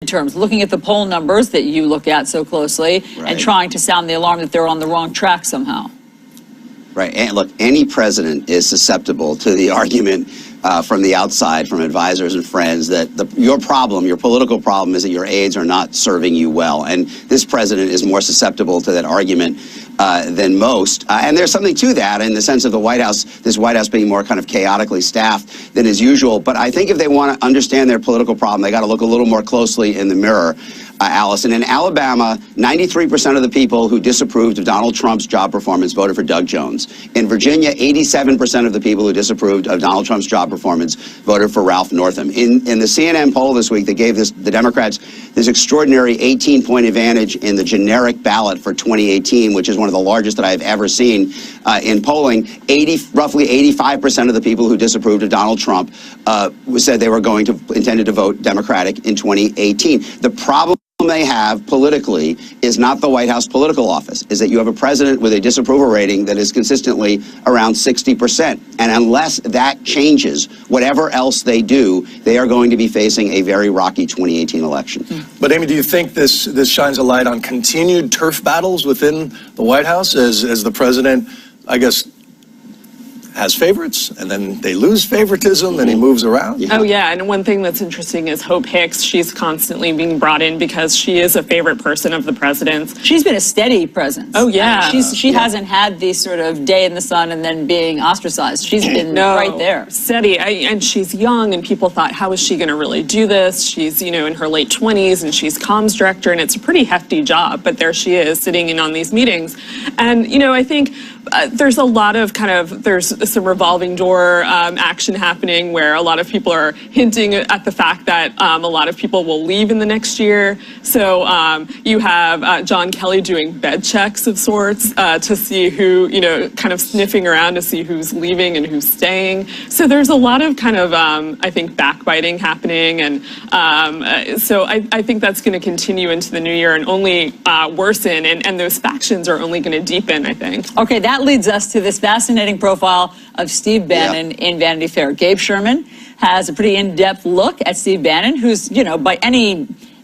terms, looking at the poll numbers that you look at so closely and trying to sound the alarm that they're on the wrong track somehow. Right. And look, any president is susceptible to the argument from the outside, from advisors and friends, that your political problem is that your aides are not serving you well. And this president is more susceptible to that argument than most. And there's something to that in the sense of this White House being more kind of chaotically staffed than is usual. But I think if they want to understand their political problem, they got to look a little more closely in the mirror. Allison, in Alabama, 93% of the people who disapproved of Donald Trump's job performance voted for Doug Jones. In Virginia, 87% of the people who disapproved of Donald Trump's job performance voted for Ralph Northam. In the CNN poll this week, they gave the Democrats this extraordinary 18-point advantage in the generic ballot for 2018, which is one of the largest that I've ever seen in polling. Roughly 85% of the people who disapproved of Donald Trump said they were intended to vote Democratic in 2018. The problem they have politically is not the White House political office, is that you have a president with a disapproval rating that is consistently around 60%. And unless that changes, whatever else they do, they are going to be facing a very rocky 2018 election. But Amy, do you think this shines a light on continued turf battles within the White House as the president, I guess, has favorites, and then they lose favoritism, and he moves around? Oh, yeah, and one thing that's interesting is Hope Hicks. She's constantly being brought in because she is a favorite person of the president's. She's been a steady presence. Oh, yeah. She hasn't had the sort of day in the sun and then being ostracized. She's been right there. Steady, and she's young, and people thought, how is she going to really do this? She's, in her late 20s, and she's comms director, and it's a pretty hefty job, but there she is sitting in on these meetings. And, I think there's a lot of there's some revolving door action happening where a lot of people are hinting at the fact that a lot of people will leave in the next year. So you have John Kelly doing bed checks of sorts to see who, kind of sniffing around to see who's leaving and who's staying. So there's a lot of I think, backbiting happening. And so I think that's going to continue into the new year and only worsen. And those factions are only going to deepen, I think. Okay, that leads us to this fascinating profile of Steve Bannon in Vanity Fair. Gabe Sherman has a pretty in-depth look at Steve Bannon, who's, by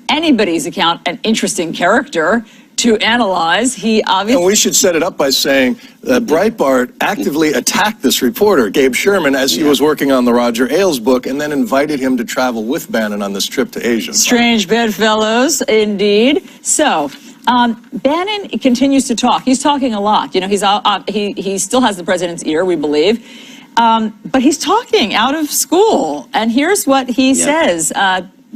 anybody's account, an interesting character to analyze. He obviously... And we should set it up by saying that Breitbart actively attacked this reporter, Gabe Sherman, as he was working on the Roger Ailes book, and then invited him to travel with Bannon on this trip to Asia. Strange bedfellows, indeed. So... Bannon continues to talk. He's talking a lot. He still has the president's ear, we believe. But he's talking out of school. And here's what he says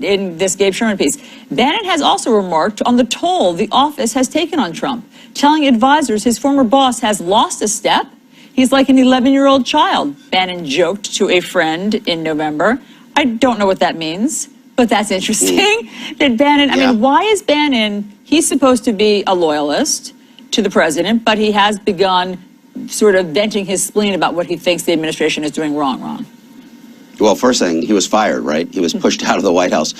in this Gabe Sherman piece. Bannon has also remarked on the toll the office has taken on Trump, telling advisors his former boss has lost a step. He's like an 11-year-old child, Bannon joked to a friend in November. I don't know what that means, but that's interesting. That Bannon, I mean, why is Bannon... He's supposed to be a loyalist to the president, but he has begun sort of venting his spleen about what he thinks the administration is doing wrong. Well, first thing, he was fired, right? He was pushed out of the White House.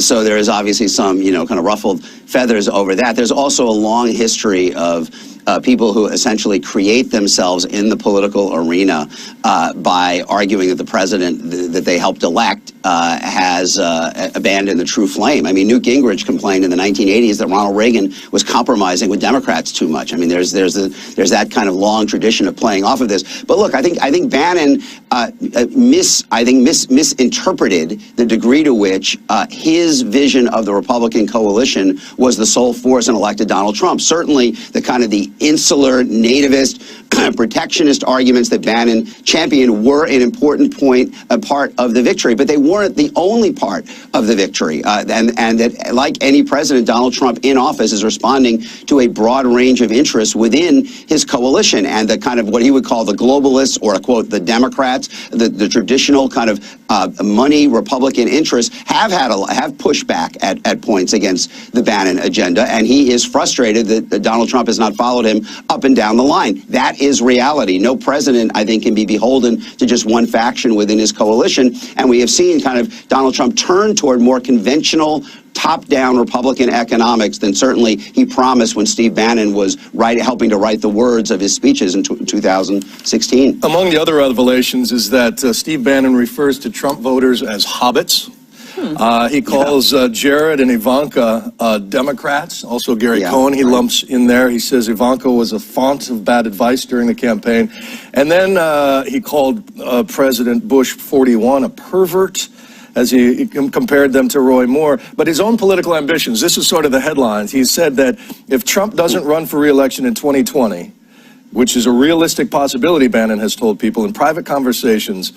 So there is obviously some, kind of ruffled feathers over that. There's also a long history of people who essentially create themselves in the political arena by arguing that the president that they helped elect has abandoned the true flame. I mean, Newt Gingrich complained in the 1980s that Ronald Reagan was compromising with Democrats too much. I mean, there's that kind of long tradition of playing off of this. But look, I think Bannon misinterpreted the degree to which his vision of the Republican coalition was the sole force and elected Donald Trump. Certainly, the insular, nativist, protectionist arguments that Bannon championed were an important part of the victory, but they weren't the only part of the victory. And that, like any president, Donald Trump in office is responding to a broad range of interests within his coalition, and the kind of what he would call the globalists, or quote, the Democrats, the traditional kind of money Republican interests have pushed back at points against the Bannon agenda, and he is frustrated that Donald Trump has not followed him up and down the line. That is reality. No president, I think, can be beholden to just one faction within his coalition, and we have seen kind of Donald Trump turn toward more conventional top-down Republican economics than certainly he promised when Steve Bannon was helping to write the words of his speeches in 2016. Among the other revelations is that Steve Bannon refers to Trump voters as hobbits. He calls Jared and Ivanka Democrats. Also Gary Cohn he lumps in there. He says Ivanka was a font of bad advice during the campaign. And then he called President Bush 41 a pervert, as he compared them to Roy Moore. But his own political ambitions, this is sort of the headlines. He said that if Trump doesn't run for re-election in 2020, which is a realistic possibility, Bannon has told people in private conversations,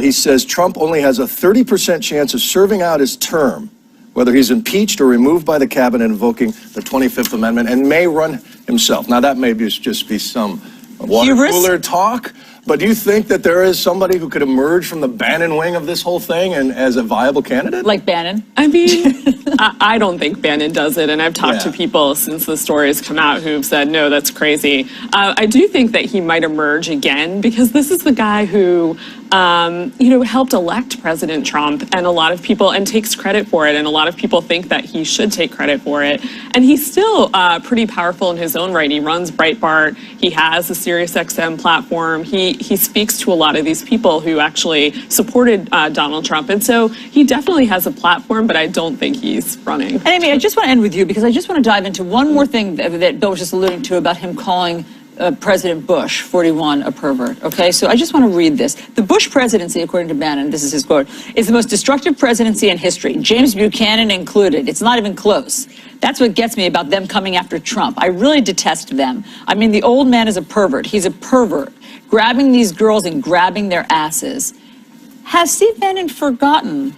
he says Trump only has a 30% chance of serving out his term, whether he's impeached or removed by the cabinet invoking the 25th Amendment, and may run himself. Now, that may just be some water cooler talk, but do you think that there is somebody who could emerge from the Bannon wing of this whole thing and as a viable candidate? Like Bannon? I mean, I don't think Bannon does it, and I've talked to people since the stories come out who've said, no, that's crazy. I do think that he might emerge again, because this is the guy who helped elect President Trump, and a lot of people, and takes credit for it, and a lot of people think that he should take credit for it. And he's still pretty powerful in his own right. He runs Breitbart. He has a SiriusXM platform. He speaks to a lot of these people who actually supported Donald Trump. And so he definitely has a platform, but I don't think he's running. And Amy, I just want to end with you, because I just want to dive into one more thing that Bill was just alluding to about him calling President Bush, 41, a pervert. Okay, so I just want to read this. The Bush presidency, according to Bannon, this is his quote, is the most destructive presidency in history, James Buchanan included. It's not even close. That's what gets me about them coming after Trump. I really detest them. I mean, the old man is a pervert. He's a pervert, grabbing these girls and grabbing their asses. Has Steve Bannon forgotten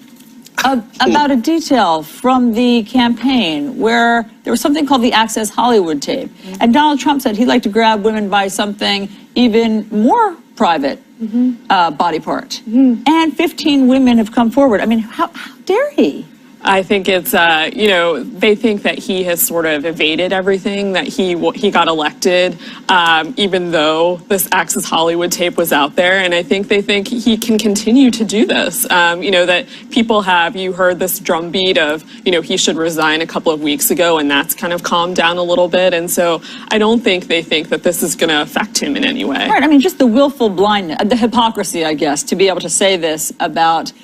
about a detail from the campaign where there was something called the Access Hollywood tape? And Donald Trump said he'd like to grab women by something even more private body part. And 15 women have come forward. I mean, how dare he? I think it's, they think that he has sort of evaded everything, that he got elected, even though this Access Hollywood tape was out there. And I think they think he can continue to do this. That people have, you heard this drumbeat of, he should resign a couple of weeks ago, and that's kind of calmed down a little bit. And so I don't think they think that this is going to affect him in any way. Right. I mean, just the willful blindness, the hypocrisy, I guess, to be able to say this about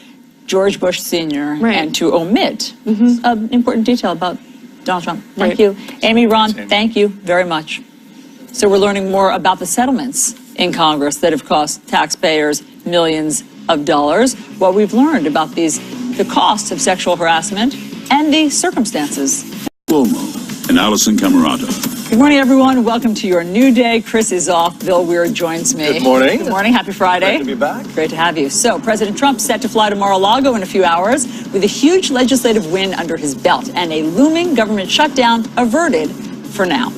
George Bush Sr. and to omit an important detail about Donald Trump. Thank you. Amy, Ron, thank you very much. So we're learning more about the settlements in Congress that have cost taxpayers millions of dollars. What we've learned about the costs of sexual harassment and the circumstances. Cuomo and Allison Camerata. Good morning, everyone. Welcome to your new day. Chris is off. Bill Weir joins me. Good morning. Good morning. Happy Friday. Great to be back. Great to have you. So, President Trump set to fly to Mar-a-Lago in a few hours with a huge legislative win under his belt and a looming government shutdown averted for now.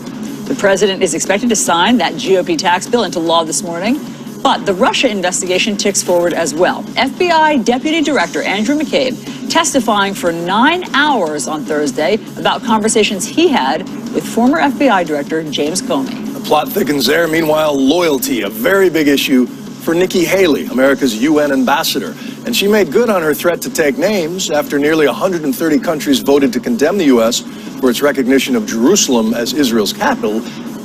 The president is expected to sign that GOP tax bill into law this morning, but the Russia investigation ticks forward as well. FBI Deputy Director Andrew McCabe testifying for 9 hours on Thursday about conversations he had with former FBI Director James Comey. The plot thickens there. Meanwhile, loyalty, a very big issue for Nikki Haley, America's UN ambassador. And she made good on her threat to take names after nearly 130 countries voted to condemn the U.S. for its recognition of Jerusalem as Israel's capital.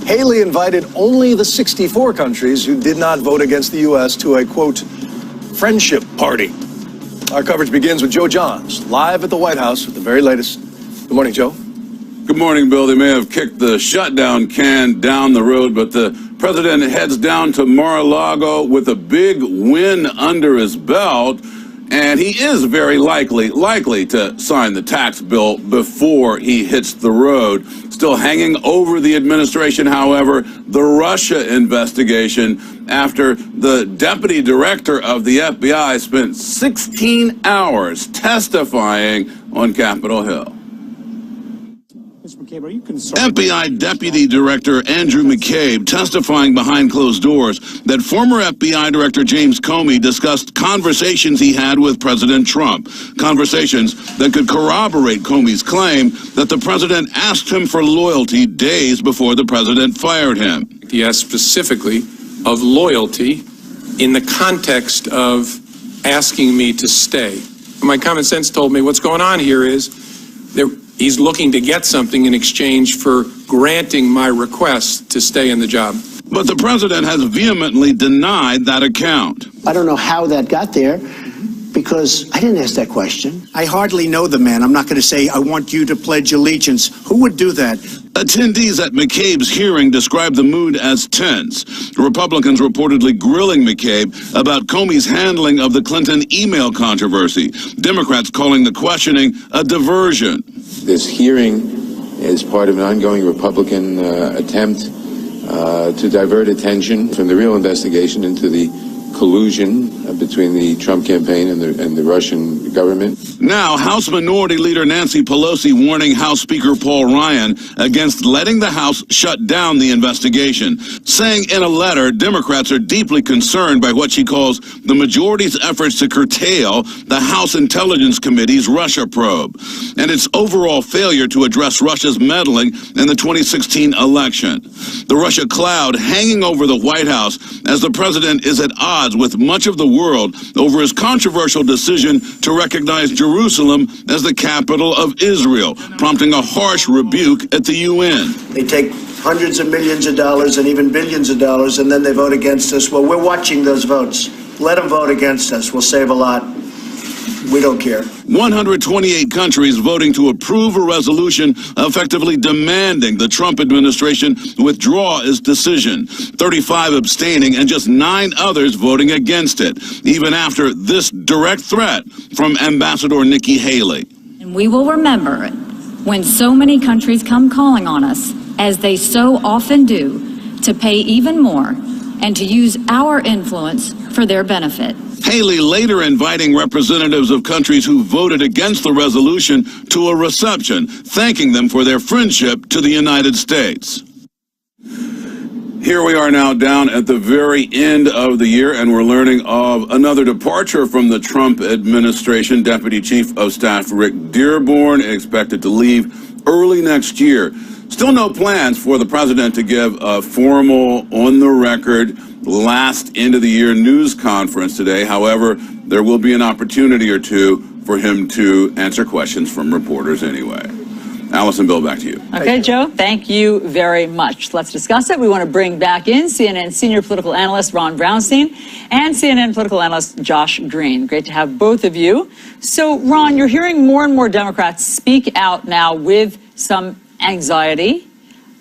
Haley invited only the 64 countries who did not vote against the U.S. to a, quote, friendship party. Our coverage begins with Joe Johns, live at the White House with the very latest. Good morning, Joe. Good morning, Bill. They may have kicked the shutdown can down the road, but the president heads down to Mar-a-Lago with a big win under his belt, and he is very likely to sign the tax bill before he hits the road. Still hanging over the administration, however, the Russia investigation after the deputy director of the FBI spent 16 hours testifying on Capitol Hill. McCabe, are you concerned? FBI Deputy Director Andrew McCabe testifying behind closed doors that former FBI Director James Comey discussed conversations he had with President Trump, conversations that could corroborate Comey's claim that the president asked him for loyalty days before the president fired him. He asked specifically of loyalty in the context of asking me to stay. My common sense told me what's going on here is that he's looking to get something in exchange for granting my request to stay in the job. But the president has vehemently denied that account. I don't know how that got there, Because I didn't ask that question. I hardly know the man. I'm not going to say, I want you to pledge allegiance. Who would do that? Attendees at McCabe's hearing described the mood as tense. Republicans reportedly grilling McCabe about Comey's handling of the Clinton email controversy. Democrats calling the questioning a diversion. This hearing is part of an ongoing Republican attempt to divert attention from the real investigation into the collusion between the Trump campaign and the Russian government. Now, House Minority Leader Nancy Pelosi warning House Speaker Paul Ryan against letting the House shut down the investigation, saying in a letter Democrats are deeply concerned by what she calls the majority's efforts to curtail the House Intelligence Committee's Russia probe and its overall failure to address Russia's meddling in the 2016 election. The Russia cloud hanging over the White House as the president is at odds with much of the world over his controversial decision to recognize Jerusalem as the capital of Israel, prompting a harsh rebuke at the UN. They take hundreds of millions of dollars and even billions of dollars, and then they vote against us. Well, we're watching those votes. Let them vote against us. We'll save a lot. We don't care. 128 countries voting to approve a resolution effectively demanding the Trump administration withdraw its decision, 35 abstaining and just 9 others voting against it, even after this direct threat from Ambassador Nikki Haley. And we will remember when so many countries come calling on us, as they so often do, to pay even more and to use our influence for their benefit. Haley later inviting representatives of countries who voted against the resolution to a reception, thanking them for their friendship to the United States. Here we are now down at the very end of the year, and we're learning of another departure from the Trump administration. Deputy Chief of Staff Rick Dearborn expected to leave early next year. Still no plans for the president to give a formal, on-the-record, last end-of-the-year news conference today. However, there will be an opportunity or two for him to answer questions from reporters anyway. Allison, Bill, back to you. Okay, Joe, thank you very much. Let's discuss it. We want to bring back in CNN senior political analyst Ron Brownstein and CNN political analyst Josh Green. Great to have both of you. So, Ron, you're hearing more and more Democrats speak out now with some anxiety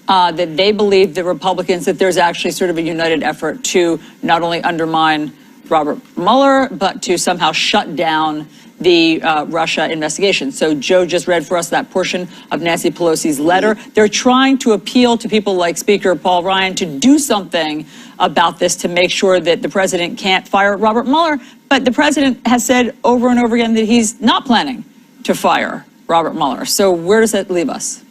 that they believe, the Republicans, that there's actually sort of a united effort to not only undermine Robert Mueller, but to somehow shut down the Russia investigation. So Joe just read for us that portion of Nancy Pelosi's letter. They're trying to appeal to people like Speaker Paul Ryan to do something about this to make sure that the president can't fire Robert Mueller. But the president has said over and over again that he's not planning to fire Robert Mueller. So where does that leave us?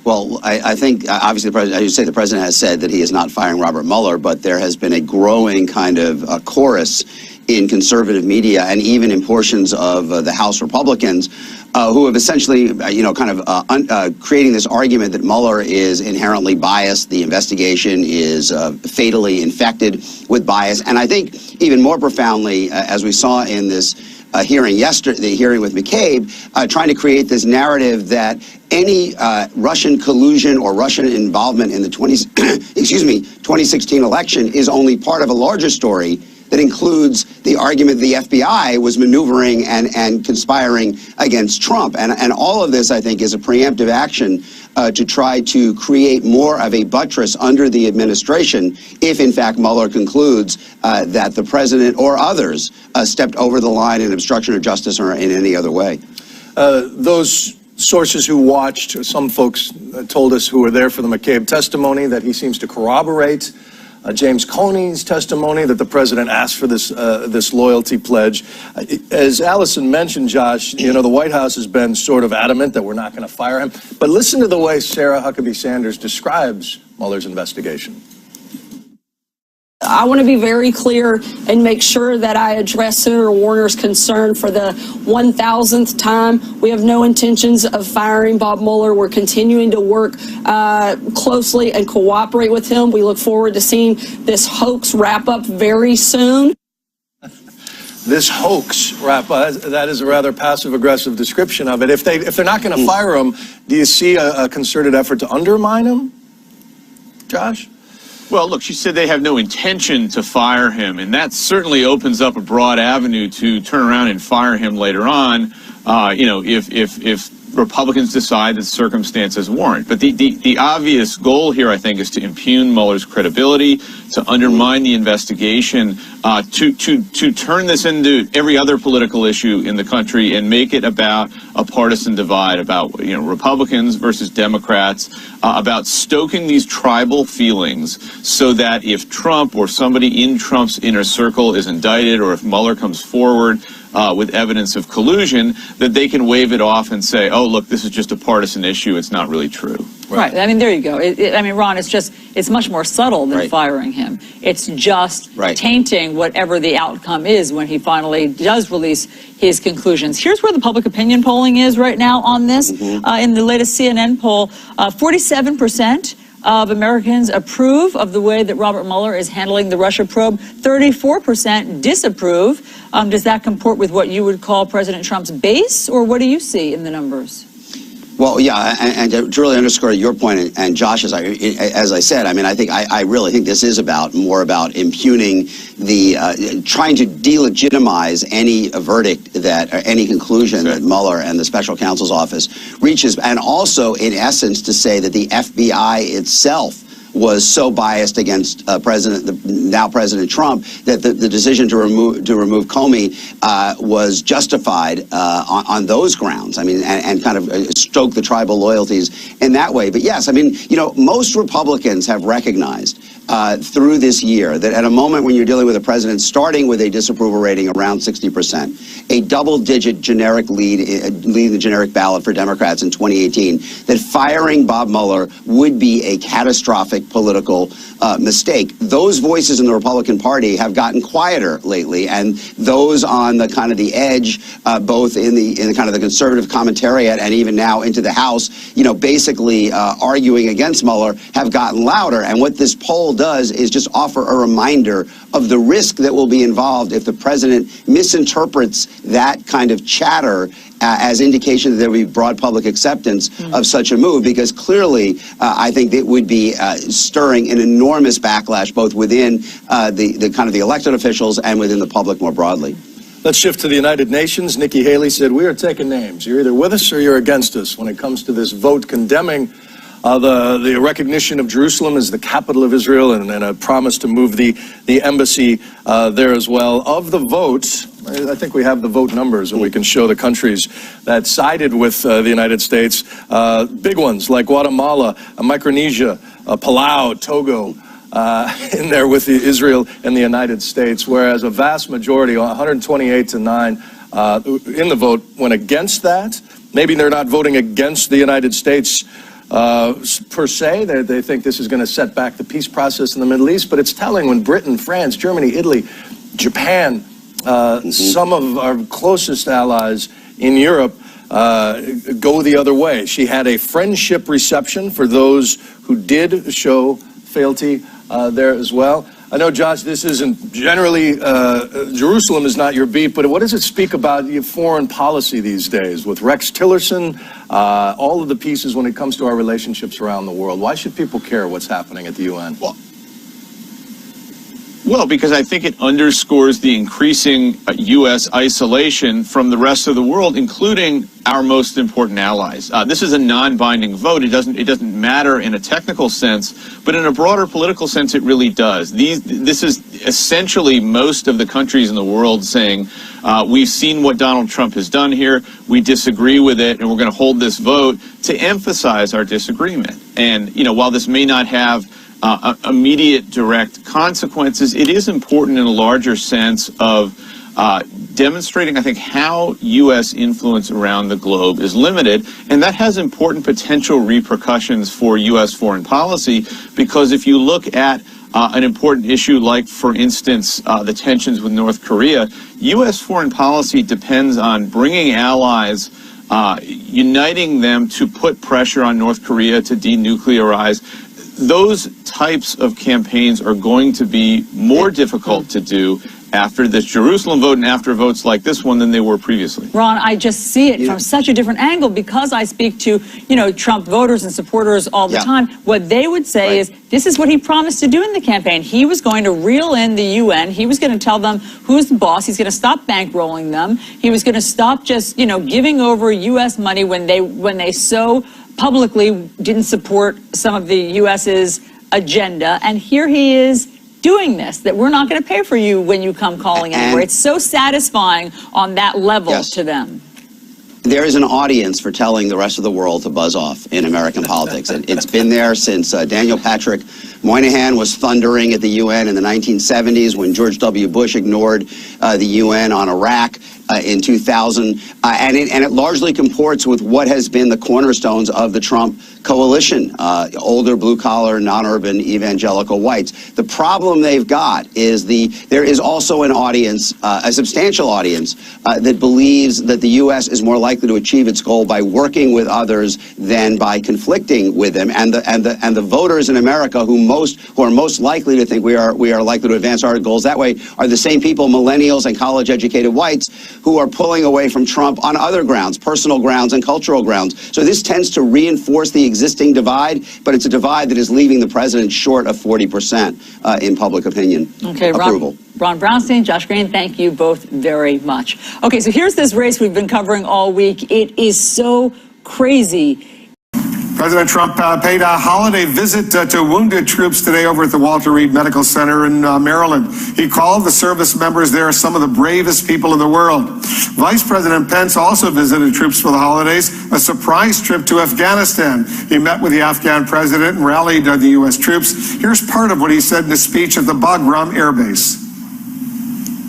Well, I think, obviously, as you say, the president has said that he is not firing Robert Mueller, but there has been a growing kind of chorus in conservative media and even in portions of the House Republicans who have essentially, creating this argument that Mueller is inherently biased, the investigation is fatally infected with bias. And I think even more profoundly, as we saw in this hearing yesterday, the hearing with McCabe, trying to create this narrative that any Russian collusion or Russian involvement in the 2016 election is only part of a larger story that includes the argument the FBI was maneuvering and conspiring against Trump. And all of this, I think, is a preemptive action to try to create more of a buttress under the administration if, in fact, Mueller concludes that the president or others stepped over the line in obstruction of justice or in any other way. Those sources who watched, some folks told us who were there for the McCabe testimony, that he seems to corroborate James Comey's testimony that the president asked for this loyalty pledge. As Allison mentioned, Josh, you know, the White House has been sort of adamant that we're not going to fire him. But listen to the way Sarah Huckabee Sanders describes Mueller's investigation. I want to be very clear and make sure that I address Senator Warner's concern for the 1,000th time. We have no intentions of firing Bob Mueller. We're continuing to work closely and cooperate with him. We look forward to seeing this hoax wrap up very soon. This hoax wrap up, that is a rather passive-aggressive description of it. If they're not going to fire him, do you see a concerted effort to undermine him, Josh? Well, look, she said they have no intention to fire him, and that certainly opens up a broad avenue to turn around and fire him later on, if Republicans decide that circumstances warrant. But the obvious goal here, I think, is to impugn Mueller's credibility, to undermine the investigation, to turn this into every other political issue in the country and make it about a partisan divide, about Republicans versus Democrats, about stoking these tribal feelings so that if Trump or somebody in Trump's inner circle is indicted, or if Mueller comes forward with evidence of collusion, that they can wave it off and say, oh, look, this is just a partisan issue. It's not really true. Right. I mean, there you go. Ron, it's much more subtle than firing him. It's just tainting whatever the outcome is when he finally does release his conclusions. Here's where the public opinion polling is right now on this. In the latest CNN poll, 47% of Americans approve of the way that Robert Mueller is handling the Russia probe. 34% disapprove. Does that comport with what you would call President Trump's base, or what do you see in the numbers? Well, yeah, and to really underscore your point, and Josh, as I said, I really think this is more about impugning trying to delegitimize any verdict or any conclusion that Mueller and the special counsel's office reaches, and also, in essence, to say that the FBI itself was so biased against now President Trump that the decision to remove Comey was justified on those grounds. And kind of stoke the tribal loyalties in that way. But yes, most Republicans have recognized through this year that at a moment when you're dealing with a president starting with a disapproval rating around 60%, a double-digit generic lead in the generic ballot for Democrats in 2018, that firing Bob Mueller would be a catastrophic political mistake. Those voices in the Republican Party have gotten quieter lately, and those on the kind of the edge, both in the kind of the conservative commentariat and even now into the House, basically arguing against Mueller, have gotten louder. And what this poll does is just offer a reminder of the risk that will be involved if the president misinterprets that kind of chatter as indication that there will be broad public acceptance of such a move, because clearly I think it would be stirring an enormous backlash both within the kind of the elected officials and within the public more broadly. Let's shift to the United Nations. Nikki Haley said, we are taking names. You're either with us or you're against us when it comes to this vote condemning the recognition of Jerusalem as the capital of Israel, and a promise to move the embassy there as well. Of the votes, I think we have the vote numbers, and we can show the countries that sided with the United States. Big ones like Guatemala, Micronesia, Palau, Togo, in there with Israel and the United States, whereas a vast majority, 128 to 9, in the vote went against that. Maybe they're not voting against the United States per se. They think this is going to set back the peace process in the Middle East, but it's telling when Britain, France, Germany, Italy, Japan, some of our closest allies in Europe go the other way. She had a friendship reception for those who did show fealty there as well. I know, Josh, this isn't generally, Jerusalem is not your beat, but what does it speak about your foreign policy these days with Rex Tillerson, all of the pieces when it comes to our relationships around the world? Why should people care what's happening at the UN? Well, because I think it underscores the increasing U.S. isolation from the rest of the world, including our most important allies. This is a non-binding vote. It doesn't matter in a technical sense, but in a broader political sense, it really does. This is essentially most of the countries in the world saying, we've seen what Donald Trump has done here, we disagree with it, and we're going to hold this vote to emphasize our disagreement. And, while this may not have immediate direct consequences, it is important in a larger sense of demonstrating, I think, how U.S. influence around the globe is limited, and that has important potential repercussions for U.S. foreign policy, because if you look at an important issue like, for instance, the tensions with North Korea, U.S. foreign policy depends on bringing allies, uniting them to put pressure on North Korea to denuclearize. Those types of campaigns are going to be more difficult to do after this Jerusalem vote and after votes like this one than they were previously. Ron, I just see it from such a different angle because I speak to, Trump voters and supporters all the time. What they would say is, this is what he promised to do in the campaign. He was going to reel in the UN. He was going to tell them who's the boss. He's going to stop bankrolling them. He was going to stop just, giving over U.S. money when they so publicly didn't support some of the U.S.'s agenda. And here he is doing this, that we're not going to pay for you when you come calling anymore. It's so satisfying on that level to them. There is an audience for telling the rest of the world to buzz off in American politics. It's been there since Daniel Patrick Moynihan was thundering at the UN in the 1970s when George W. Bush ignored the UN on Iraq in 2000. And it largely comports with what has been the cornerstones of the Trump coalition, older blue-collar, non-urban evangelical whites. The problem they've got is there is also an audience, a substantial audience, that believes that the U.S. is more likely to achieve its goal by working with others than by conflicting with them. And the voters in America who are most likely to think we are likely to advance our goals that way are the same people, millennials and college-educated whites, who are pulling away from Trump on other grounds, personal grounds and cultural grounds. So this tends to reinforce the existing divide, but it's a divide that is leaving the president short of 40% in public opinion approval. Ron Brownstein, Josh Green, thank you both very much. Okay, so here's this race we've been covering all week. It is so crazy. President Trump paid a holiday visit to wounded troops today over at the Walter Reed Medical Center in Maryland. He called the service members there some of the bravest people in the world. Vice President Pence also visited troops for the holidays, a surprise trip to Afghanistan. He met with the Afghan president and rallied the U.S. troops. Here's part of what he said in a speech at the Bagram Air Base.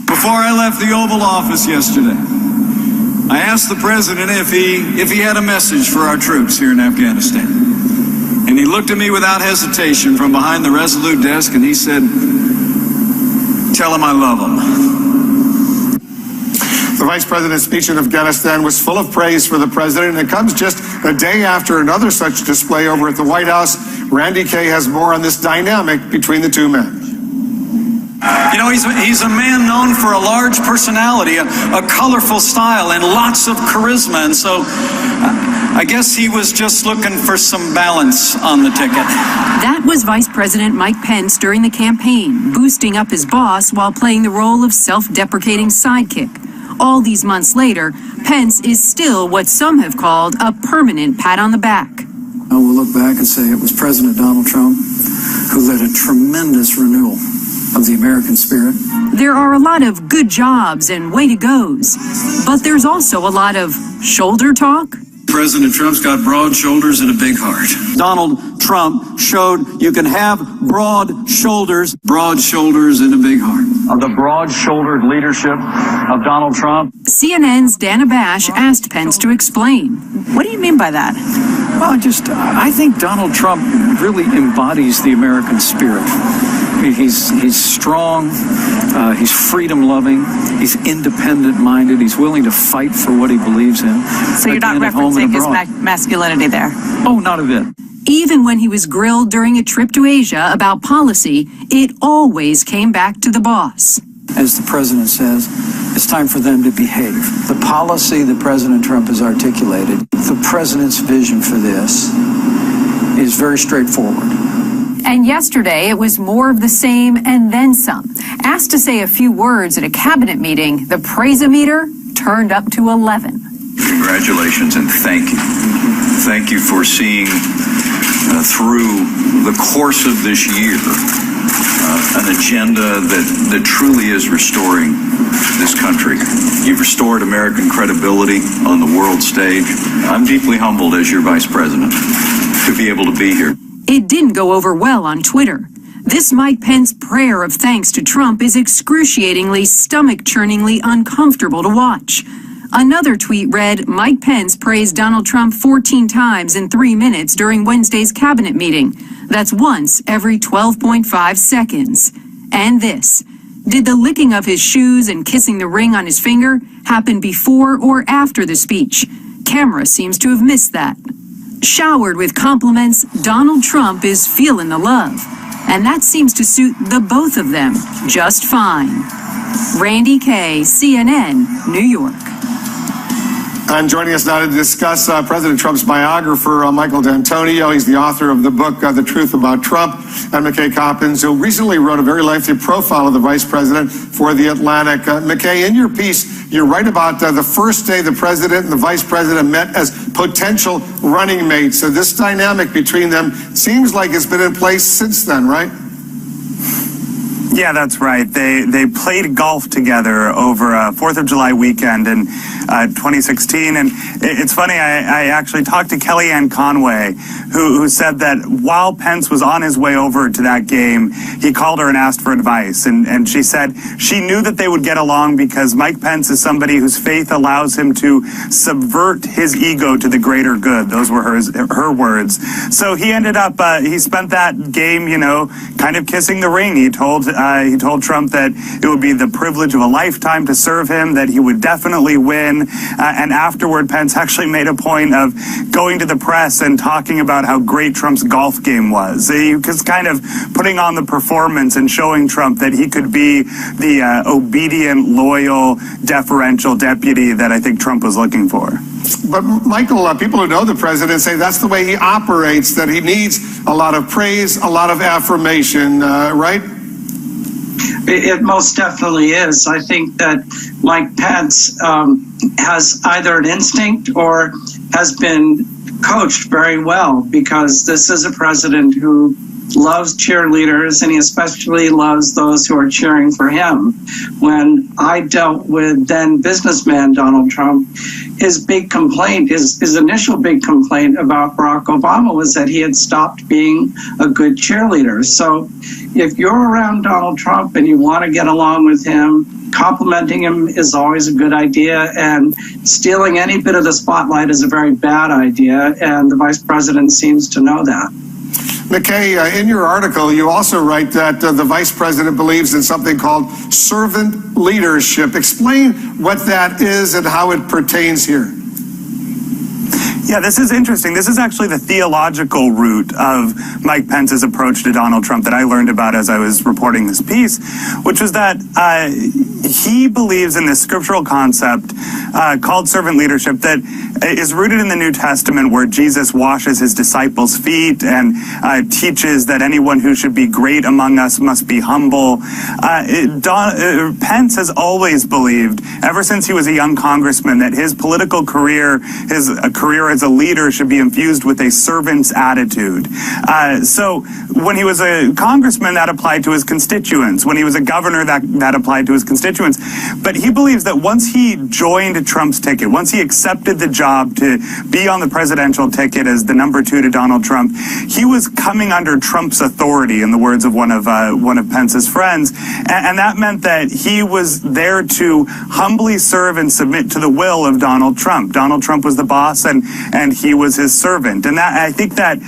Before I left the Oval Office yesterday, I asked the president if he had a message for our troops here in Afghanistan. And he looked at me without hesitation from behind the Resolute desk and he said, "Tell him I love him." The vice president's speech in Afghanistan was full of praise for the president, and it comes just a day after another such display over at the White House. Randy Kay has more on this dynamic between the two men. You know, he's a man known for a large personality, a colorful style, and lots of charisma. And so I guess he was just looking for some balance on the ticket. That was Vice President Mike Pence during the campaign, boosting up his boss while playing the role of self-deprecating sidekick. All these months later, Pence is still what some have called a permanent pat on the back. I will look back and say it was President Donald Trump who led a tremendous renewal of the American spirit. There are a lot of good jobs and way to goes, but there's also a lot of shoulder talk. President Trump's got broad shoulders and a big heart. Donald Trump showed you can have broad shoulders and a big heart. Of the broad-shouldered leadership of Donald Trump. CNN's Dana Bash asked Pence to explain. What do you mean by that? Well, I think Donald Trump really embodies the American spirit. He's strong, he's freedom-loving, he's independent-minded, he's willing to fight for what he believes in. So you're not referencing his masculinity there? Oh, not a bit. Even when he was grilled during a trip to Asia about policy, it always came back to the boss. As the president says, it's time for them to behave. The policy that President Trump has articulated, the president's vision for this is very straightforward. And yesterday, it was more of the same and then some. Asked to say a few words at a cabinet meeting, the praise-o-meter turned up to 11. Congratulations and thank you. Thank you for seeing through the course of this year an agenda that truly is restoring this country. You've restored American credibility on the world stage. I'm deeply humbled as your vice president to be able to be here. It didn't go over well on Twitter. This Mike Pence prayer of thanks to Trump is excruciatingly, stomach-churningly uncomfortable to watch. Another tweet read, Mike Pence praised Donald Trump 14 times in 3 minutes during Wednesday's cabinet meeting. That's once every 12.5 seconds. And this. Did the licking of his shoes and kissing the ring on his finger happen before or after the speech? Camera seems to have missed that. Showered with compliments, Donald Trump is feeling the love. And that seems to suit the both of them just fine. Randy Kay, CNN, New York. And joining us now to discuss President Trump's biographer, Michael D'Antonio. He's the author of the book, The Truth About Trump, and McKay Coppins, who recently wrote a very lengthy profile of the vice president for The Atlantic. McKay, in your piece, you write about the first day the president and the vice president met as potential running mates. So this dynamic between them seems like it's been in place since then, right? Yeah, that's right. They played golf together over a 4th of July weekend in 2016. And it's funny, I actually talked to Kellyanne Conway, who said that while Pence was on his way over to that game, he called her and asked for advice. And she said she knew that they would get along because Mike Pence is somebody whose faith allows him to subvert his ego to the greater good. Those were her words. So he ended up, he spent that game, kind of kissing the ring. He told Trump that it would be the privilege of a lifetime to serve him, that he would definitely win. And afterward, Pence actually made a point of going to the press and talking about how great Trump's golf game was. He was kind of putting on the performance and showing Trump that he could be the obedient, loyal, deferential deputy that I think Trump was looking for. But Michael, people who know the president say that's the way he operates, that he needs a lot of praise, a lot of affirmation, right? It most definitely is. I think that Mike Pence has either an instinct or has been coached very well, because this is a president who loves cheerleaders, and he especially loves those who are cheering for him. When I dealt with then businessman Donald Trump, his big complaint, his initial big complaint about Barack Obama was that he had stopped being a good cheerleader. So if you're around Donald Trump and you want to get along with him, complimenting him is always a good idea, and stealing any bit of the spotlight is a very bad idea, and the vice president seems to know that. McKay, in your article, you also write that the vice president believes in something called servant leadership. Explain what that is and how it pertains here. Yeah, this is interesting. This is actually the theological root of Mike Pence's approach to Donald Trump that I learned about as I was reporting this piece, which was that he believes in this scriptural concept called servant leadership that is rooted in the New Testament, where Jesus washes his disciples' feet and teaches that anyone who should be great among us must be humble. Pence has always believed, ever since he was a young congressman, that his political career, his career as a leader, should be infused with a servant's attitude. So when he was a congressman, that applied to his constituents. When he was a governor, that applied to his constituents. But he believes that once he joined Trump's ticket, once he accepted the job to be on the presidential ticket as the number 2 to Donald Trump, he was coming under Trump's authority, in the words of one of Pence's friends. And that meant that he was there to humbly serve and submit to the will of Donald Trump. Donald Trump was the boss, and he was his servant. And I think that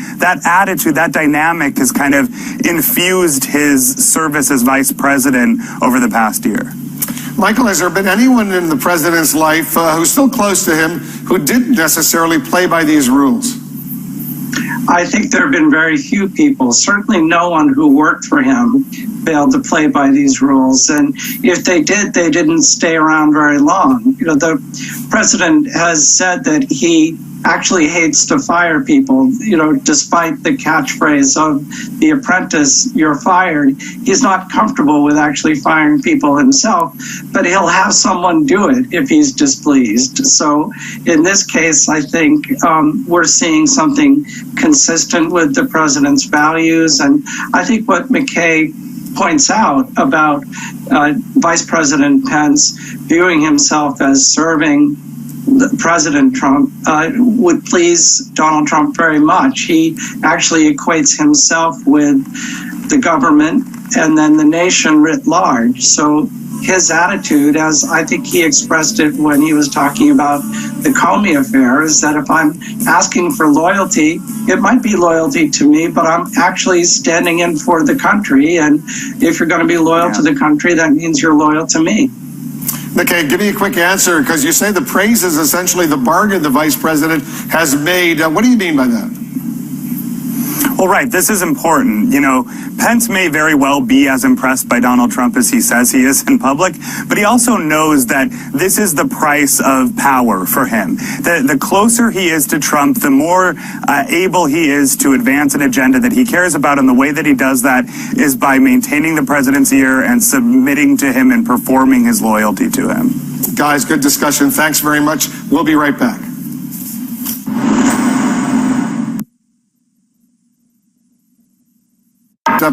attitude, that dynamic has kind of infused his service as vice president over the past year. Michael, has there been anyone in the president's life who's still close to him who didn't necessarily play by these rules? I think there have been very few people, certainly no one who worked for him, failed to play by these rules. And if they did, they didn't stay around very long. The president has said that he actually hates to fire people, despite the catchphrase of The Apprentice, you're fired. He's not comfortable with actually firing people himself, but he'll have someone do it if he's displeased. So in this case, I think we're seeing something consistent with the president's values. And I think what McKay points out about Vice President Pence viewing himself as serving President Trump would please Donald Trump very much. He actually equates himself with the government and then the nation writ large. So his attitude, as I think he expressed it when he was talking about the Comey affair, is that if I'm asking for loyalty, it might be loyalty to me, but I'm actually standing in for the country. And if you're going to be loyal to the country, that means you're loyal to me. McKay, give me a quick answer, because you say the praise is essentially the bargain the vice president has made. What do you mean by that? Well, right. This is important. You know, Pence may very well be as impressed by Donald Trump as he says he is in public, but he also knows that this is the price of power for him. The closer he is to Trump, the more able he is to advance an agenda that he cares about, and the way that he does that is by maintaining the president's ear and submitting to him and performing his loyalty to him. Guys, good discussion. Thanks very much. We'll be right back.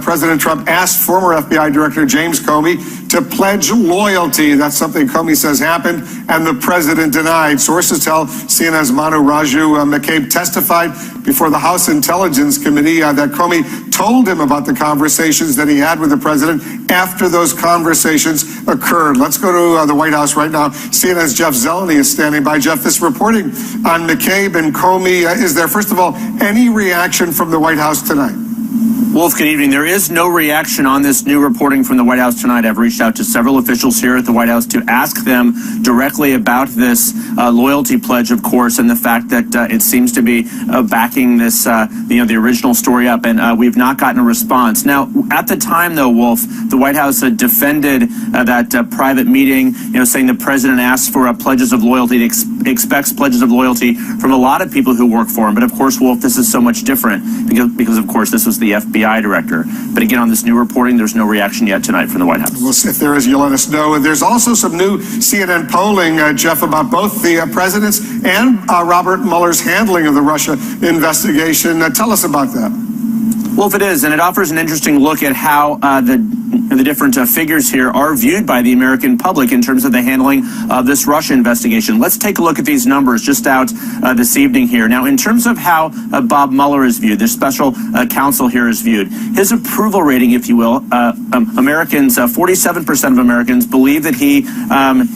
President Trump asked former FBI Director James Comey to pledge loyalty. That's something Comey says happened, and the president denied. Sources tell CNN's Manu Raju McCabe testified before the House Intelligence Committee that Comey told him about the conversations that he had with the president after those conversations occurred. Let's go to the White House right now. CNN's Jeff Zeleny is standing by. Jeff, this reporting on McCabe and Comey, is there, first of all, any reaction from the White House tonight? Wolf, good evening. There is no reaction on this new reporting from the White House tonight. I've reached out to several officials here at the White House to ask them directly about this loyalty pledge, of course, and the fact that it seems to be backing this, the original story up, and we've not gotten a response. Now, at the time, though, Wolf, the White House defended that private meeting, saying the president asked for pledges of loyalty, expects pledges of loyalty from a lot of people who work for him. But of course, Wolf, this is so much different because of course, this was the FBI director. But again, on this new reporting, there's no reaction yet tonight from the White House. Well, if there is, you'll let us know. And there's also some new CNN polling, Jeff, about both the president's and Robert Mueller's handling of the Russia investigation. Tell us about that. Well, if it is, and it offers an interesting look at how the different figures here are viewed by the American public in terms of the handling of this Russia investigation. Let's take a look at these numbers just out this evening here. Now, in terms of how Bob Mueller is viewed, the special counsel here is viewed, his approval rating, if you will, Americans, 47% of Americans believe that he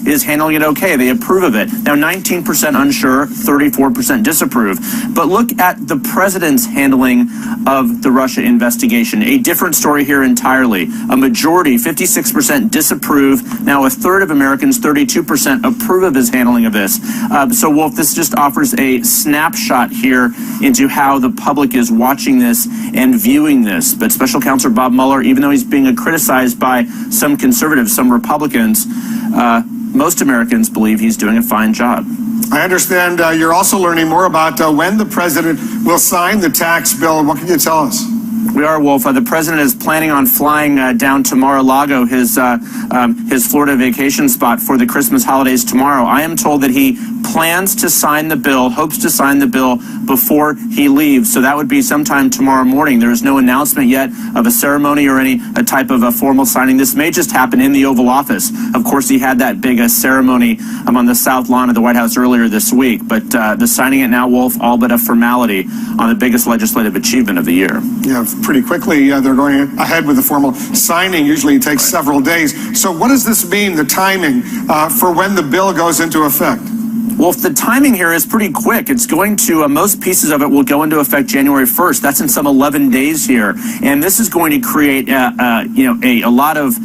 is handling it okay. They approve of it. Now, 19% unsure, 34% disapprove. But look at the president's handling of the Russia investigation. A different story here entirely. A majority, 56%, disapprove. Now, a third of Americans, 32%, approve of his handling of this. So, Wolf, this just offers a snapshot here into how the public is watching this and viewing this. But Special Counsel Bob Mueller, even though he's being criticized by some conservatives, some Republicans, most Americans believe he's doing a fine job. I understand you're also learning more about when the president will sign the tax bill. What can you tell us? We are, Wolf. The president is planning on flying down to Mar-a-Lago, his Florida vacation spot, for the Christmas holidays tomorrow. I am told that he plans to sign the bill, hopes to sign the bill before he leaves. So that would be sometime tomorrow morning. There is no announcement yet of a ceremony or any type of a formal signing. This may just happen in the Oval Office. Of course, he had that big ceremony on the south lawn of the White House earlier this week. But the signing it now, Wolf, all but a formality on the biggest legislative achievement of the year. Yeah, pretty quickly they're going ahead with the formal signing. Usually it takes several days. So what does this mean, the timing for when the bill goes into effect? Well, the timing here is pretty quick. It's going to, most pieces of it will go into effect January 1st. That's in some 11 days here. And this is going to create, a lot of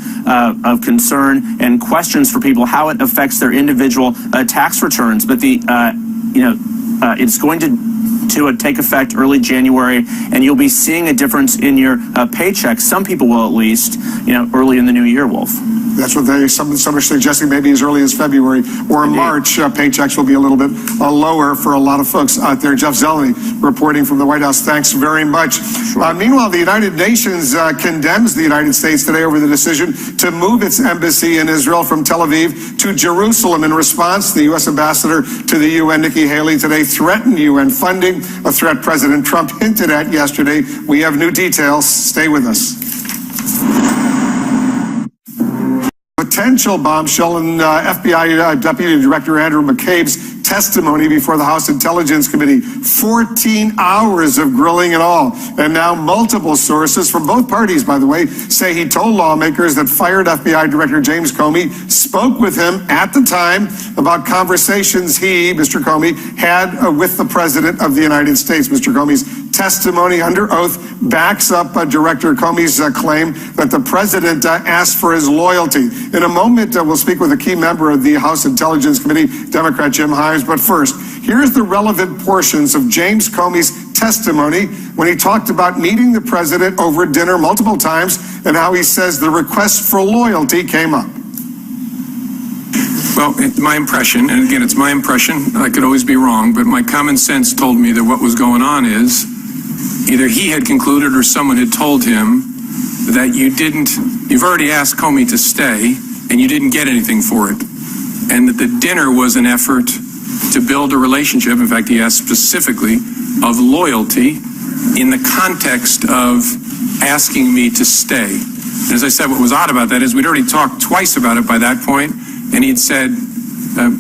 concern and questions for people, how it affects their individual tax returns. But it's going to take effect early January, and you'll be seeing a difference in your paycheck. Some people will, at least, early in the new year, Wolf. That's what some are suggesting, maybe as early as February or Indeed. March. Paychecks will be a little bit lower for a lot of folks out there. Jeff Zeleny reporting from the White House. Thanks very much. Sure. Meanwhile, the United Nations condemns the United States today over the decision to move its embassy in Israel from Tel Aviv to Jerusalem. In response, the U.S. ambassador to the UN, Nikki Haley, today threatened UN funding, a threat President Trump hinted at yesterday. We have new details. Stay with us. Potential bombshell in FBI Deputy Director Andrew McCabe's testimony before the House Intelligence Committee. 14 hours of grilling in all. And now multiple sources from both parties, by the way, say he told lawmakers that fired FBI Director James Comey spoke with him at the time about conversations he, Mr. Comey, had with the President of the United States. Mr. Comey's testimony under oath backs up Director Comey's claim that the president asked for his loyalty. In a moment, we'll speak with a key member of the House Intelligence Committee, Democrat Jim Himes. But first, here's the relevant portions of James Comey's testimony testimony when he talked about meeting the president over dinner multiple times and how he says the request for loyalty came up. Well, my impression, and again, it's my impression, I could always be wrong, but my common sense told me that what was going on is either he had concluded or someone had told him that you've already asked Comey to stay and you didn't get anything for it. And that the dinner was an effort to build a relationship, in fact, he asked specifically, of loyalty in the context of asking me to stay. And as I said, what was odd about that is we'd already talked twice about it by that point, and he'd said,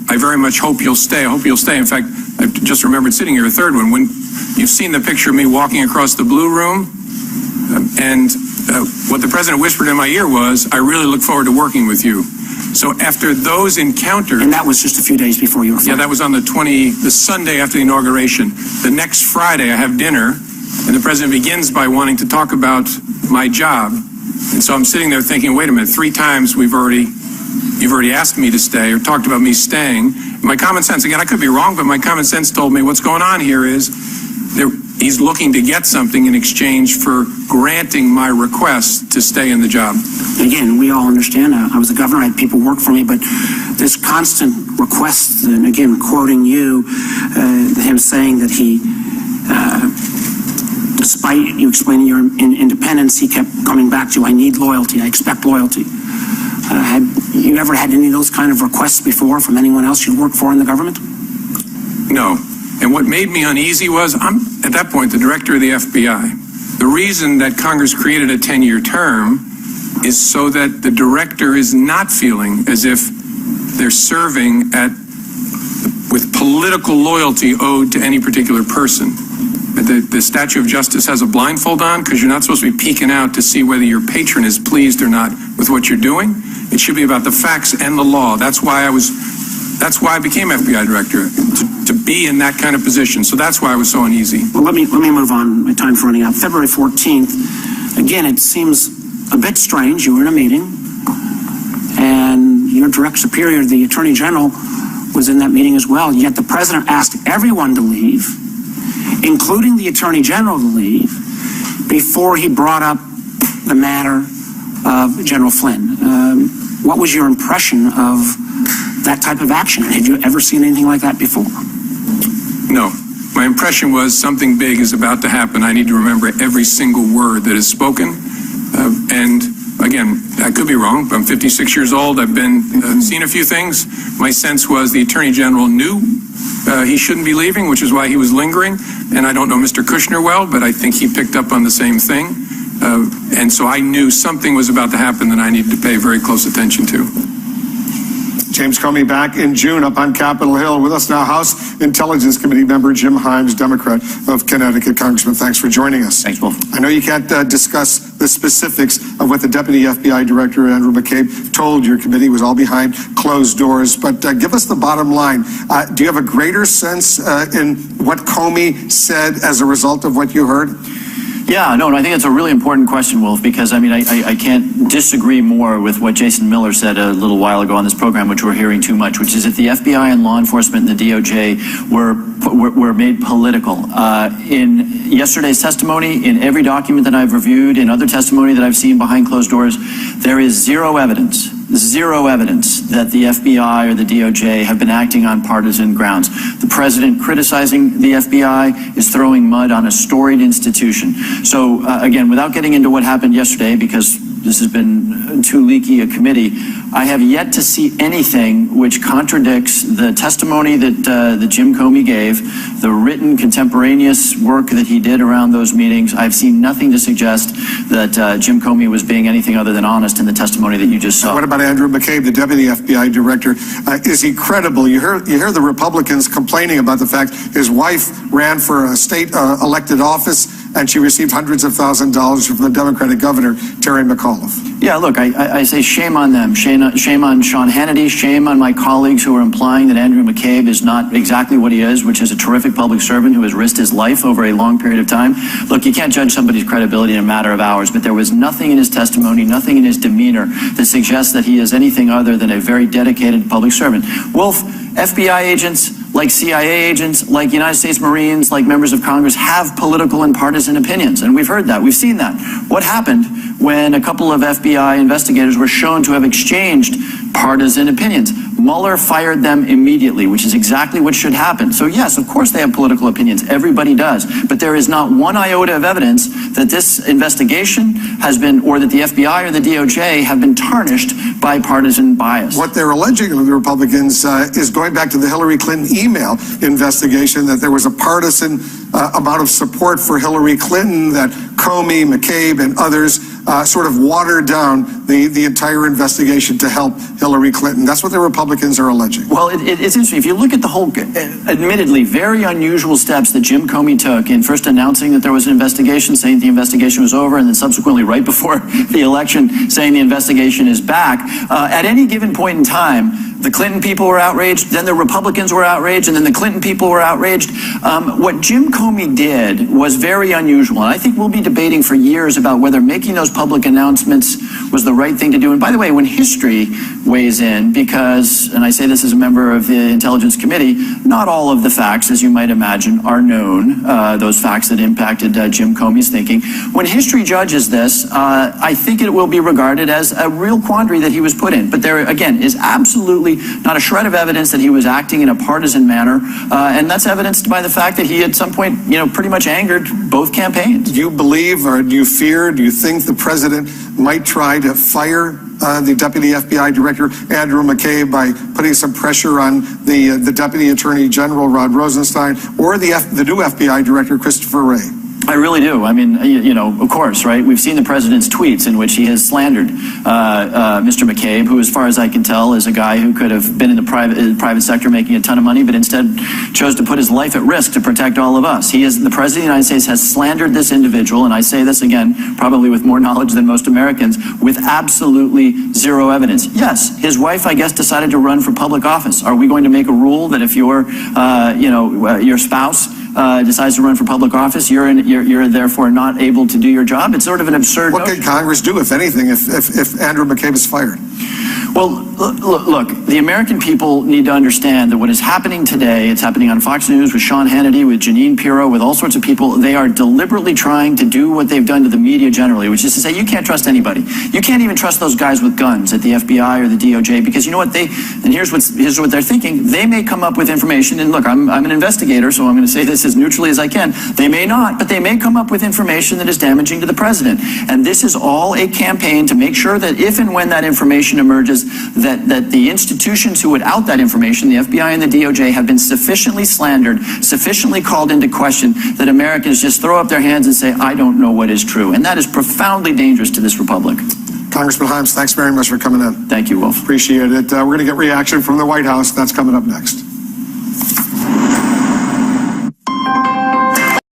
I very much hope you'll stay. I hope you'll stay. In fact, I just remembered sitting here, a third one, when you've seen the picture of me walking across the Blue Room, and what the president whispered in my ear was, I really look forward to working with you. So after those encounters... And that was just a few days before you were fired. Yeah, that was on the Sunday after the inauguration. The next Friday, I have dinner, and the president begins by wanting to talk about my job. And so I'm sitting there thinking, wait a minute, 3 times you've already asked me to stay or talked about me staying. My common sense, again, I could be wrong, but my common sense told me what's going on here is he's looking to get something in exchange for granting my request to stay in the job. Again, we all understand. I was the governor, I had people work for me, but this constant request, and again, quoting you, him saying that he, despite you explaining your independence, he kept coming back to, I need loyalty, I expect loyalty. Had you ever had any of those kind of requests before from anyone else you worked for in the government? No. And what made me uneasy was, I'm, at that point, the director of the FBI. The reason that Congress created a 10-year term is so that the director is not feeling as if they're serving with political loyalty owed to any particular person. The statue of justice has a blindfold on because you're not supposed to be peeking out to see whether your patron is pleased or not with what you're doing. It should be about the facts and the law. That's why I became FBI director, to be in that kind of position. So that's why I was so uneasy. Well, let me move on. My time's running out. February 14th, again, it seems a bit strange. You were in a meeting, and your direct superior, the Attorney General, was in that meeting as well. Yet the president asked everyone to leave, including the Attorney General to leave, before he brought up the matter of General Flynn. What was your impression of that type of action? Had you ever seen anything like that before? No. My impression was something big is about to happen. I need to remember every single word that is spoken. And again, I could be wrong, but I'm 56 years old. I've been seen a few things. My sense was the Attorney General knew he shouldn't be leaving, which is why he was lingering. And I don't know Mr. Kushner well, but I think he picked up on the same thing. And so I knew something was about to happen that I needed to pay very close attention to. James Comey back in June up on Capitol Hill. With us now, House Intelligence Committee member Jim Himes, Democrat of Connecticut. Congressman, thanks for joining us. Thanks, Wolf. I know you can't discuss the specifics of what the Deputy FBI Director, Andrew McCabe, told your committee. It was all behind closed doors. But give us the bottom line. Do you have a greater sense in what Comey said as a result of what you heard? Yeah, no, I think it's a really important question, Wolf, because I mean, I can't disagree more with what Jason Miller said a little while ago on this program, which we're hearing too much, which is that the FBI and law enforcement and the DOJ were made political. In yesterday's testimony, in every document that I've reviewed, in other testimony that I've seen behind closed doors, there is zero evidence that the FBI or the DOJ have been acting on partisan grounds. The president criticizing the FBI is throwing mud on a storied institution. So again, without getting into what happened yesterday, because this has been too leaky a committee, I have yet to see anything which contradicts the testimony that Jim Comey gave, the written contemporaneous work that he did around those meetings. I've seen nothing to suggest that Jim Comey was being anything other than honest in the testimony that you just saw. What about Andrew McCabe, the Deputy FBI Director? Is he credible? You hear the Republicans complaining about the fact his wife ran for a state elected office and she received hundreds of thousands of dollars from the Democratic governor, Terry McAuliffe. Yeah, look, I say shame on them. Shame on Sean Hannity. Shame on my colleagues who are implying that Andrew McCabe is not exactly what he is, which is a terrific public servant who has risked his life over a long period of time. Look, you can't judge somebody's credibility in a matter of hours, but there was nothing in his testimony, nothing in his demeanor that suggests that he is anything other than a very dedicated public servant. Wolf, FBI agents, like CIA agents, like United States Marines, like members of Congress, have political and partisan opinions. And we've heard that. We've seen that. What happened when a couple of FBI investigators were shown to have exchanged partisan opinions? Mueller fired them immediately, which is exactly what should happen. So yes, of course they have political opinions. Everybody does. But there is not one iota of evidence that this investigation has been, or that the FBI or the DOJ have been tarnished by partisan bias. What they're alleging of the Republicans is going back to the Hillary Clinton email investigation, that there was a partisan amount of support for Hillary Clinton, that Comey, McCabe, and others sort of watered down the entire investigation to help Hillary Clinton. That's what the Republicans are alleging. Well, it's interesting. If you look at the whole, admittedly, very unusual steps that Jim Comey took in first announcing that there was an investigation, saying the investigation was over, and then subsequently, right before the election, saying the investigation is back. At any given point in time, the Clinton people were outraged, then the Republicans were outraged, and then the Clinton people were outraged. What Jim Comey did was very unusual, and I think we'll be debating for years about whether making those public announcements was the right thing to do. And by the way, when history weighs in, because, and I say this as a member of the Intelligence Committee, not all of the facts, as you might imagine, are known, those facts that impacted Jim Comey's thinking. When history judges this, I think it will be regarded as a real quandary that he was put in. But there, again, is absolutely not a shred of evidence that he was acting in a partisan manner, and that's evidenced by the fact that he at some point, pretty much angered both campaigns. Do you believe, or do you fear, do you think the president might try to fire the Deputy FBI Director, Andrew McCabe, by putting some pressure on the Deputy Attorney General, Rod Rosenstein, or the new FBI Director, Christopher Wray? I really do. I mean, of course, right? We've seen the president's tweets in which he has slandered Mr. McCabe, who, as far as I can tell, is a guy who could have been in the private sector making a ton of money, but instead chose to put his life at risk to protect all of us. He is the president of the United States, has slandered this individual, and I say this again, probably with more knowledge than most Americans, with absolutely zero evidence. Yes, his wife, I guess, decided to run for public office. Are we going to make a rule that if your spouse decides to run for public office, you're therefore not able to do your job? It's sort of an absurd notion. What could Congress do, if anything, if Andrew McCabe is fired? Well, look, the American people need to understand that what is happening today, it's happening on Fox News with Sean Hannity, with Jeanine Pirro, with all sorts of people. They are deliberately trying to do what they've done to the media generally, which is to say you can't trust anybody. You can't even trust those guys with guns at the FBI or the DOJ, because you know what, here's what they're thinking. They may come up with information, and look, I'm an investigator, so I'm going to say this as neutrally as I can. They may not, but they may come up with information that is damaging to the president. And this is all a campaign to make sure that if and when that information emerges, that the institutions who would out that information, the FBI and the DOJ, have been sufficiently slandered, sufficiently called into question, that Americans just throw up their hands and say, I don't know what is true. And that is profoundly dangerous to this republic. Congressman Himes, thanks very much for coming in. Thank you, Wolf. Appreciate it. We're going to get reaction from the White House. That's coming up next.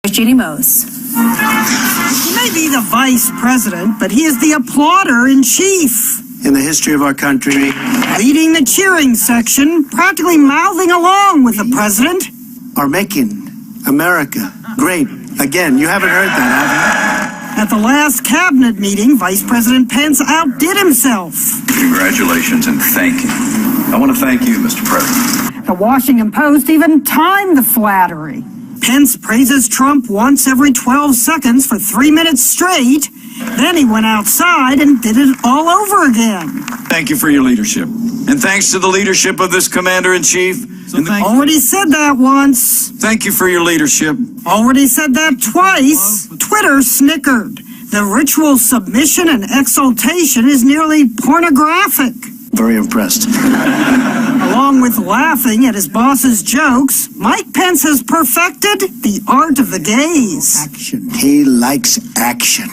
Jeannie Mose. He may be the vice president, but he is the applauder in chief in the history of our country. Leading the cheering section, practically mouthing along with the president. Are making America great again. You haven't heard that, have you? At the last cabinet meeting, Vice President Pence outdid himself. Congratulations and thank you. I want to thank you, Mr. President. The Washington Post even timed the flattery. Pence praises Trump once every 12 seconds for 3 minutes straight. Then he went outside and did it all over again. Thank you for your leadership. And thanks to the leadership of this Commander-in-Chief. Already said that once. Thank you for your leadership. Already said that twice. Twitter snickered. The ritual submission and exaltation is nearly pornographic. Very impressed. Along with laughing at his boss's jokes, Mike Pence has perfected the art of the gaze. Action. He likes action.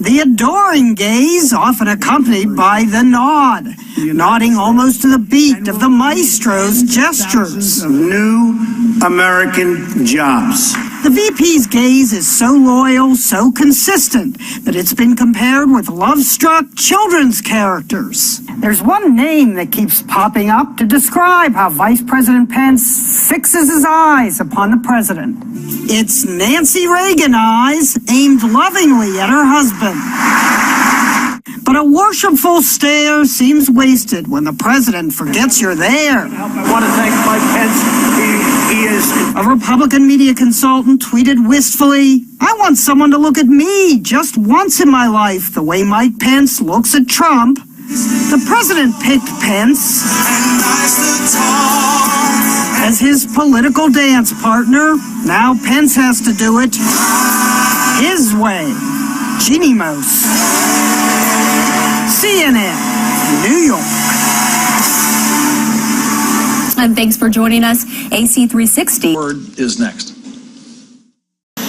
The adoring gaze, often accompanied by the nod, nodding almost to the beat of the maestro's gestures. New American jobs. The VP's gaze is so loyal, so consistent, that it's been compared with love-struck children's characters. There's one name that keeps popping up to describe how Vice President Pence fixes his eyes upon the president. It's Nancy Reagan eyes aimed lovingly at her husband. But a worshipful stare seems wasted when the president forgets you're there. I want to thank Mike Pence. He is... A Republican media consultant tweeted wistfully, "I want someone to look at me just once in my life the way Mike Pence looks at Trump." The president picked Pence as his political dance partner. Now Pence has to do it his way. Jeannie Mose, CNN, New York. And thanks for joining us. AC360. Word is next.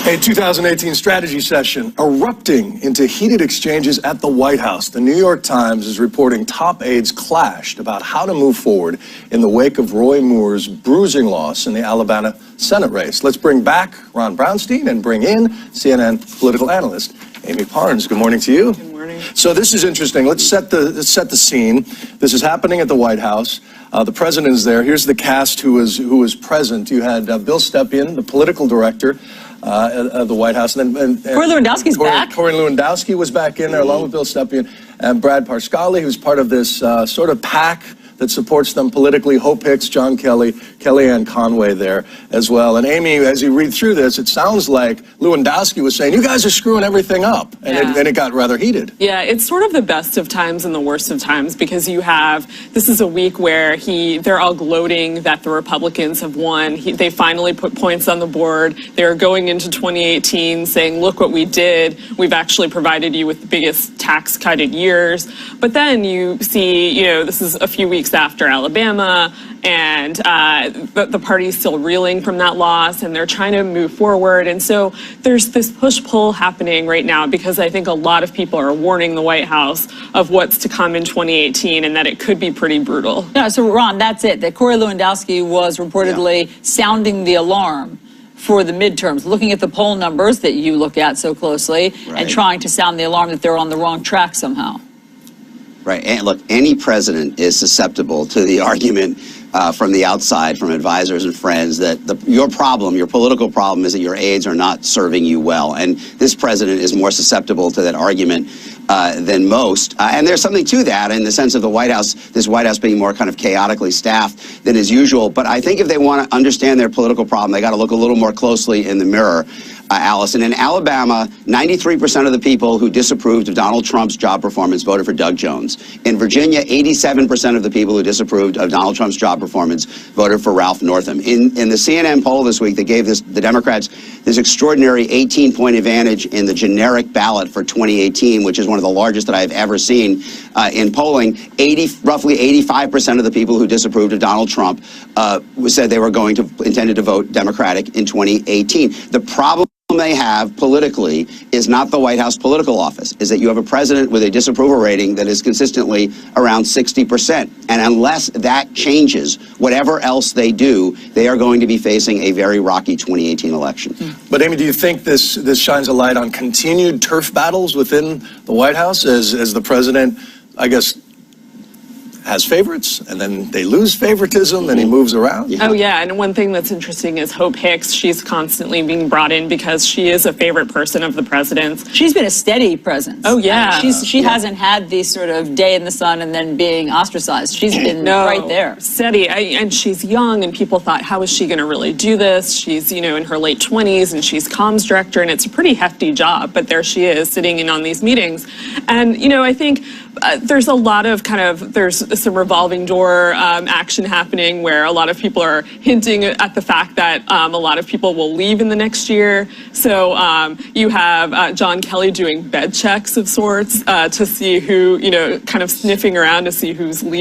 A 2018 strategy session erupting into heated exchanges at the White House. The New York Times is reporting top aides clashed about how to move forward in the wake of Roy Moore's bruising loss in the Alabama Senate race. Let's bring back Ron Brownstein and bring in CNN political analyst Amy Parnes. Good morning to you. Good morning. So this is interesting. Let's set the scene. This is happening at the White House. The president is there. Here's the cast who was present. You had Bill Stepien, the political director of the White House. And Corey Lewandowski's back. Corey Lewandowski was back in there along with Bill Stepien and Brad Parscale, who's part of this sort of pack that supports them politically. Hope Hicks, John Kelly, Kellyanne Conway there as well. And Amy, as you read through this, it sounds like Lewandowski was saying, you guys are screwing everything up. And it got rather heated. Yeah, it's sort of the best of times and the worst of times, because you have, this is a week where they're all gloating that the Republicans have won. They finally put points on the board. They're going into 2018 saying, look what we did. We've actually provided you with the biggest tax cut in years. But then you see, this is a few weeks after Alabama, and the party's still reeling from that loss, and they're trying to move forward. And so there's this push-pull happening right now, because I think a lot of people are warning the White House of what's to come in 2018 and that it could be pretty brutal. Yeah, so Ron, that's it. That Corey Lewandowski was reportedly sounding the alarm for the midterms, looking at the poll numbers that you look at so closely and trying to sound the alarm that they're on the wrong track somehow. Right. And look, any president is susceptible to the argument from the outside, from advisors and friends, that your political problem is that your aides are not serving you well. And this president is more susceptible to that argument than most. And there's something to that in the sense of this White House being more kind of chaotically staffed than is usual. But I think if they want to understand their political problem, they got to look a little more closely in the mirror. Allison, in Alabama, 93% of the people who disapproved of Donald Trump's job performance voted for Doug Jones. In Virginia, 87% of the people who disapproved of Donald Trump's job performance voted for Ralph Northam. In the CNN poll this week, they gave the Democrats this extraordinary 18-point advantage in the generic ballot for 2018, which is one of the largest that I've ever seen in polling. Roughly 85% of the people who disapproved of Donald Trump said they were intended to vote Democratic in 2018. The problem they have politically is not the White House political office, is that you have a president with a disapproval rating that is consistently around 60%. And unless that changes, whatever else they do, they are going to be facing a very rocky 2018 election. But Amy, do you think this shines a light on continued turf battles within the White House as the president, I guess, has favorites, and then they lose favoritism, and he moves around? Oh, yeah, and one thing that's interesting is Hope Hicks. She's constantly being brought in because she is a favorite person of the president's. She's been a steady presence. Oh, yeah. She hasn't had the sort of day in the sun and then being ostracized. She's been right there. Steady, and she's young, and people thought, how is she going to really do this? She's, in her late 20s, and she's comms director, and it's a pretty hefty job, but there she is sitting in on these meetings. And, I think there's a lot of there's some revolving door action happening where a lot of people are hinting at the fact that a lot of people will leave in the next year. So you have John Kelly doing bed checks of sorts to see who, kind of sniffing around to see who's leaving.